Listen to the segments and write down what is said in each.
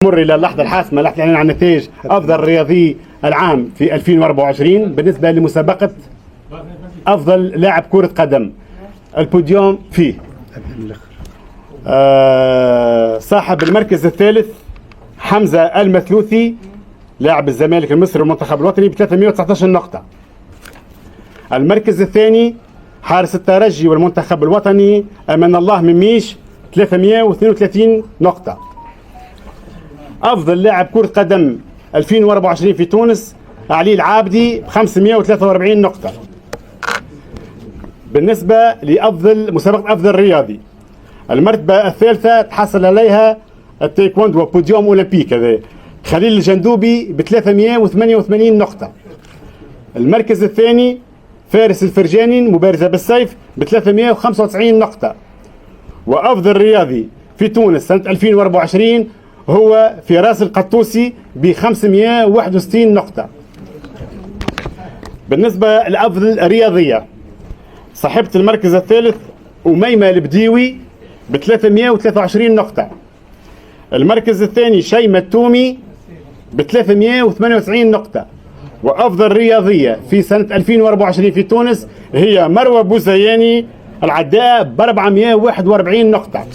نمر الى اللحظه الحاسمه، لحظه الاعلان عن نتائج افضل رياضي العام في 2024 بالنسبه لمسابقه افضل لاعب كره قدم. البوديوم فيه صاحب المركز الثالث حمزه المثلوثي لاعب الزمالك المصري والمنتخب الوطني ب 319 نقطه. المركز الثاني حارس الترجي والمنتخب الوطني امان الله مميش 332 نقطه. افضل لاعب كره قدم 2024 في تونس علي العابدي ب 543 نقطه. بالنسبه لافضل مسابقه افضل رياضي، المرتبه الثالثه تحصل عليها التايكوندو بوديوم اولمبيك هذا خليل الجندوبي ب 388 نقطه. المركز الثاني فارس الفرجاني مبارزه بالسيف ب 395 نقطه. وافضل رياضي في تونس سنه 2024 هو فراس القطوسي ب 561 نقطه. بالنسبه لافضل رياضيه، صاحبه المركز الثالث أميمة البديوي ب 323 نقطة. المركز الثاني شيمة التومي ب 398 نقطة. وأفضل رياضية في سنة 2024 في تونس هي مروة بوزياني العداء ب 441 نقطة.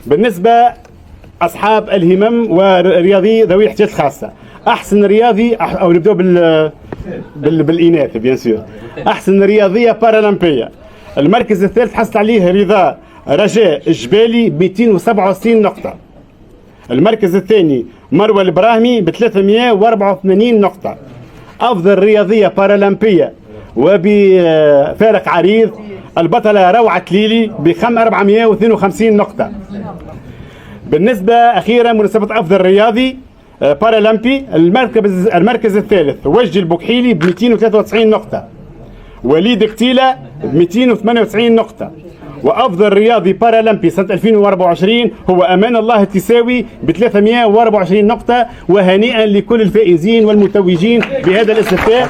بالنسبة أصحاب الهمم ورياضي ذوي الاحتياجات الخاصة، أحسن رياضي أو نبدأ بالإناث بيان سور، أحسن رياضية بارالمبية، المركز الثالث حصل عليه رضا رجاء الجبالي ب 267 نقطة. المركز الثاني مروة البراهمي ب 384 نقطة. أفضل رياضية بارالمبية وبفارق عريض البطلة روعة ليلي ب 452 نقطة. بالنسبة أخيرا مناسبة أفضل رياضي بارالمبي، المركز الثالث وجدي البكحيلي ب 293 نقطة. وليد كتيلة ب 298 نقطة. وأفضل رياضي بارالمبي سنة 2024 هو أمان الله التساوي ب 324 نقطة. وهنيئا لكل الفائزين والمتوجين بهذا الاستفتاء.